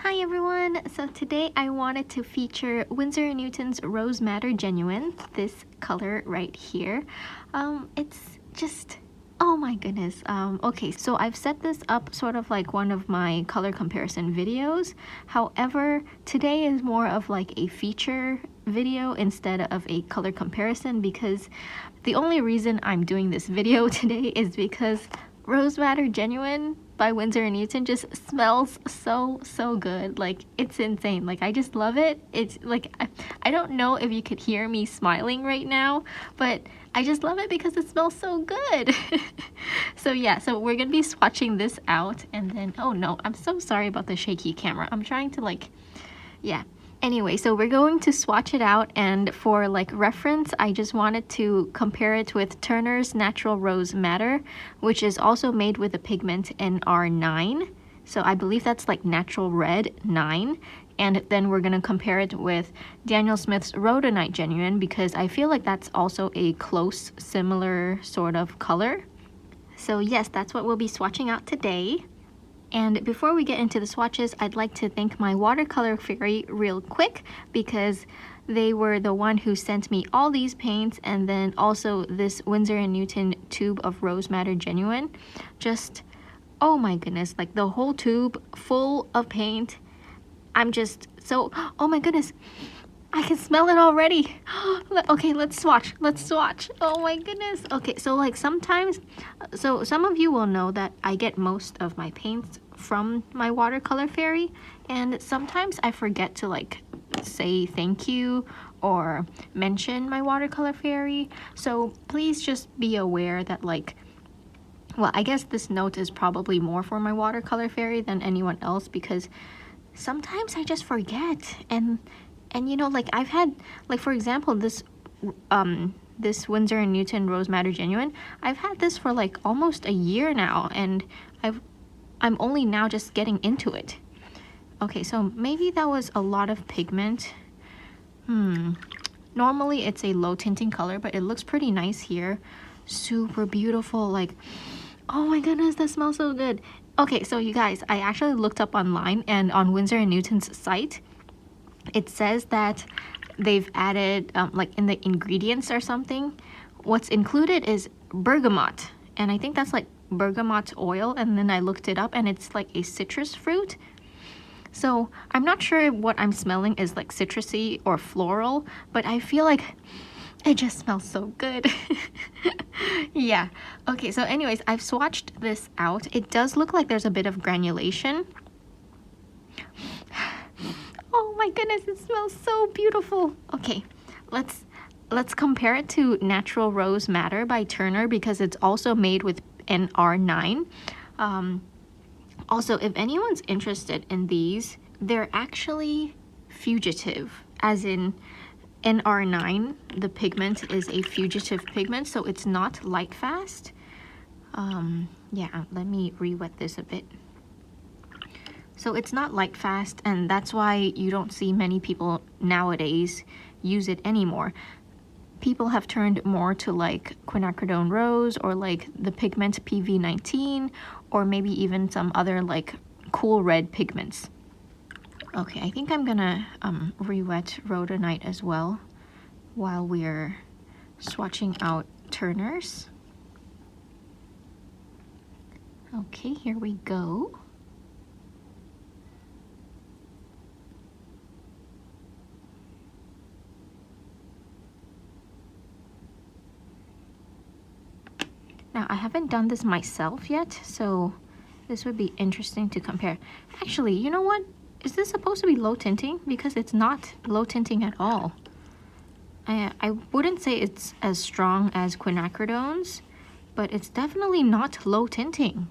Hi everyone! So today I wanted to feature Winsor & Newton's Rose Madder Genuine, this color right here. It's just, oh my goodness. Okay, so I've set this up sort of like one of my color comparison videos. However, today is more of like a feature video instead of a color comparison, because the only reason I'm doing this video today is because Rose Madder Genuine by Winsor & Newton just smells so good. Like, it's insane. Like, I just love it. It's like, I don't know if you could hear me smiling right now, but I just love it because it smells so good. So yeah, so we're gonna be swatching this out, and then, oh no, I'm so sorry about the shaky camera. I'm trying to like, yeah. Anyway, so we're going to swatch it out, and for like reference, I just wanted to compare it with Turner's Natural Rose Madder, which is also made with the pigment NR9. So I believe that's like Natural Red 9. And then we're gonna compare it with Daniel Smith's Rhodonite Genuine, because I feel like that's also a close, similar sort of color. So yes, that's what we'll be swatching out today. And before we get into the swatches, I'd like to thank my watercolor fairy real quick, because they were the one who sent me all these paints, and then also this Winsor & Newton tube of Rose Madder Genuine. Just, oh my goodness, like the whole tube full of paint. I'm just so, oh my goodness, I can smell it already. Okay, let's swatch. Oh my goodness. Okay, so like sometimes, so some of you will know that I get most of my paints from my watercolor fairy, and sometimes I forget to like say thank you or mention my watercolor fairy. So please just be aware that, like, well, I guess this note is probably more for my watercolor fairy than anyone else, because sometimes I just forget. And you know, like I've had, like, for example, this Winsor & Newton Rose Madder Genuine, I've had this for like almost a year now, and I'm only now just getting into it. Okay, so maybe that was a lot of pigment. Normally it's a low tinting color, but it looks pretty nice here. Super beautiful. Like, oh my goodness, that smells so good. Okay, so you guys, I actually looked up online, and on Winsor & Newton's site, it says that they've added, like in the ingredients or something, what's included is bergamot. And I think that's like bergamot oil, and then I looked it up, and it's like a citrus fruit. So I'm not sure what I'm smelling is like citrusy or floral, but I feel like it just smells so good. Yeah. Okay, so anyways, I've swatched this out. It does look like there's a bit of granulation. Oh my goodness, it smells so beautiful. Okay, let's compare it to Natural Rose Madder by Turner, because it's also made with NR9. Also, if anyone's interested in these, they're actually fugitive, as in NR9, the pigment is a fugitive pigment, so it's not light fast. Yeah, let me re-wet this a bit. So it's not light fast, and that's why you don't see many people nowadays use it anymore. People have turned more to like quinacridone rose, or like the pigment PV19, or maybe even some other like cool red pigments. Okay, I think I'm gonna re-wet Rhodonite as well while we're swatching out Turner's. Okay, here we go. Now, I haven't done this myself yet, so this would be interesting to compare. Actually, you know what? Is this supposed to be low tinting? Because it's not low tinting at all. I wouldn't say it's as strong as quinacridones, but it's definitely not low tinting.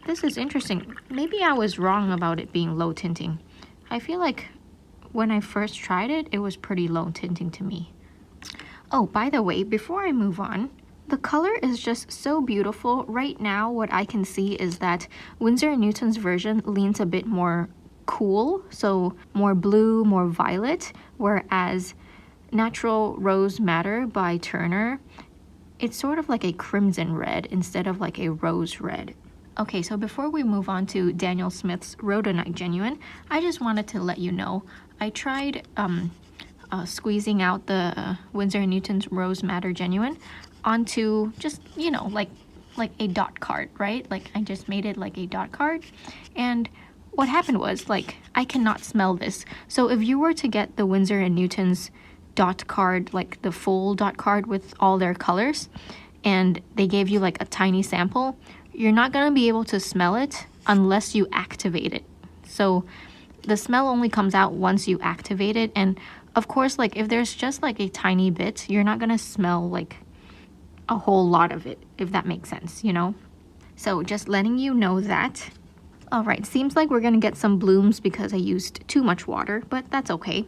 This is interesting. Maybe I was wrong about it being low tinting. I feel like when I first tried it, it was pretty low tinting to me. Oh, by the way, before I move on, the color is just so beautiful. Right now, what I can see is that Winsor & Newton's version leans a bit more cool, so more blue, more violet, whereas Natural Rose Madder by Turner, it's sort of like a crimson red instead of like a rose red. Okay, so before we move on to Daniel Smith's Rhodonite Genuine, I just wanted to let you know, I tried squeezing out the Winsor & Newton's Rose Madder Genuine onto just, you know, like a dot card, right? Like I just made it like a dot card. And what happened was, like, I cannot smell this. So if you were to get the Winsor & Newton's dot card, like the full dot card with all their colors, and they gave you like a tiny sample, you're not gonna be able to smell it unless you activate it. So the smell only comes out once you activate it. And of course, like if there's just like a tiny bit, you're not gonna smell like a whole lot of it, if that makes sense, you know? So just letting you know that. All right, seems like we're gonna get some blooms because I used too much water, but that's okay.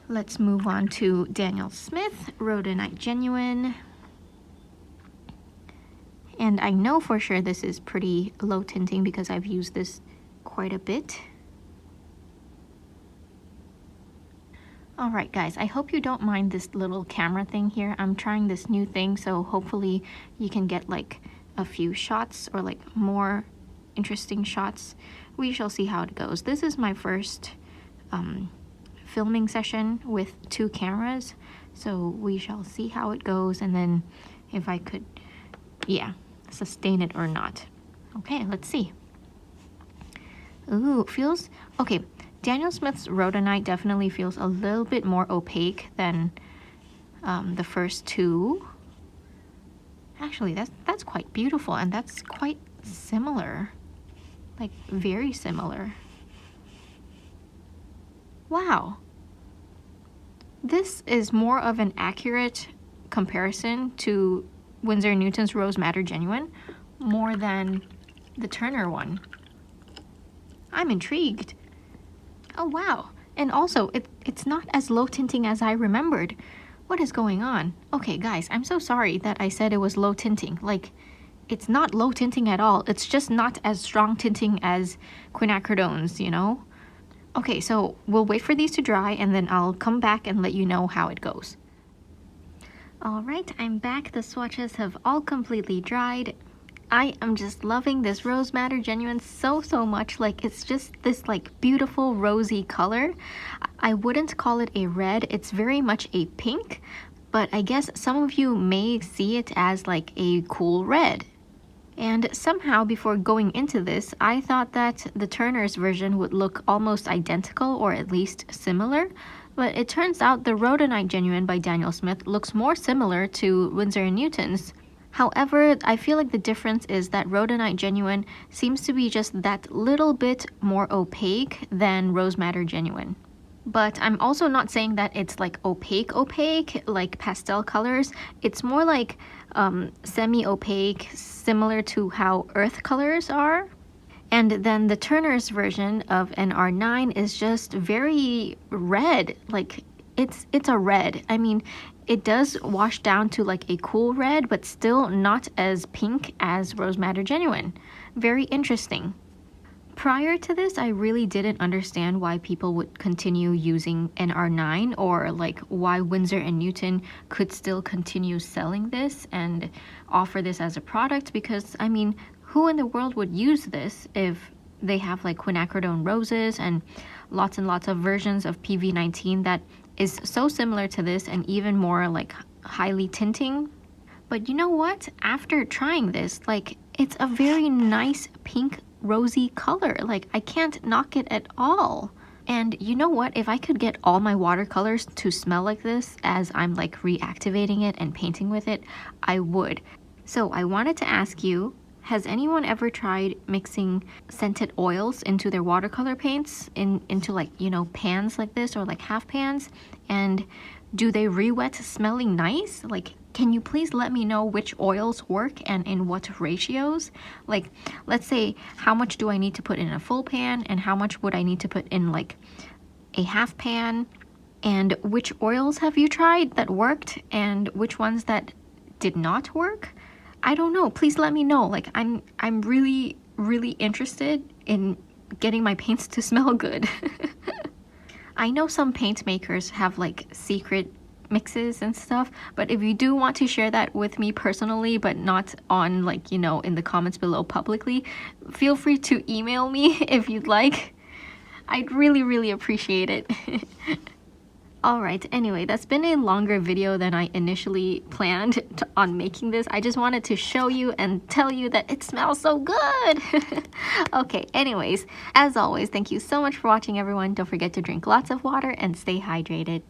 Let's move on to Daniel Smith, Rhodonite Genuine. And I know for sure this is pretty low tinting because I've used this quite a bit. All right, guys, I hope you don't mind this little camera thing here. I'm trying this new thing, so hopefully you can get like a few shots or like more interesting shots. We shall see how it goes. This is my first filming session with 2 cameras, so we shall see how it goes, and then if I could, yeah, sustain it or not. Okay, let's see. Ooh, feels okay. Daniel Smith's Rhodonite definitely feels a little bit more opaque than the first 2. Actually, that's quite beautiful, and that's quite similar, like very similar. Wow, this is more of an accurate comparison to Winsor & Newton's Rose Madder Genuine more than the Turner one. I'm intrigued. Oh wow, and also it's not as low tinting as I remembered. What is going on? Okay guys, I'm so sorry that I said it was low tinting. Like, it's not low tinting at all. It's just not as strong tinting as quinacridones, you know? Okay, so we'll wait for these to dry and then I'll come back and let you know how it goes. Alright, I'm back. The swatches have all completely dried. I am just loving this Rose Madder Genuine so much. Like, it's just this like beautiful rosy color. I wouldn't call it a red, it's very much a pink, but I guess some of you may see it as like a cool red. And somehow before going into this, I thought that the Turner's version would look almost identical or at least similar. But it turns out the Rhodonite Genuine by Daniel Smith looks more similar to Winsor & Newton's. However, I feel like the difference is that Rhodonite Genuine seems to be just that little bit more opaque than Rose Madder Genuine. But I'm also not saying that it's like opaque, like pastel colors. It's more like semi-opaque, similar to how earth colors are. And then the Turner's version of NR9 is just very red. Like, it's a red. I mean, it does wash down to like a cool red, but still not as pink as Rose Madder Genuine. Very interesting. Prior to this, I really didn't understand why people would continue using NR9, or like why Winsor & Newton could still continue selling this and offer this as a product, because I mean, who in the world would use this if they have like quinacridone roses and lots of versions of PV19 that is so similar to this and even more like highly tinting? But you know what? After trying this, like, it's a very nice pink rosy color. Like, I can't knock it at all. And you know what? If I could get all my watercolors to smell like this as I'm like reactivating it and painting with it, I would. So I wanted to ask you, has anyone ever tried mixing scented oils into their watercolor paints into like, you know, pans like this or like half pans? And do they re-wet smelling nice? Like, can you please let me know which oils work and in what ratios? Like, let's say, how much do I need to put in a full pan and how much would I need to put in like a half pan? And which oils have you tried that worked and which ones that did not work? I don't know. Please let me know. Like, I'm really interested in getting my paints to smell good. I know some paint makers have like secret mixes and stuff. But if you do want to share that with me personally, but not on, like, you know, in the comments below publicly, feel free to email me if you'd like. I'd really appreciate it. Alright, anyway, that's been a longer video than I initially planned on making this. I just wanted to show you and tell you that it smells so good! Okay, anyways, as always, thank you so much for watching, everyone. Don't forget to drink lots of water and stay hydrated.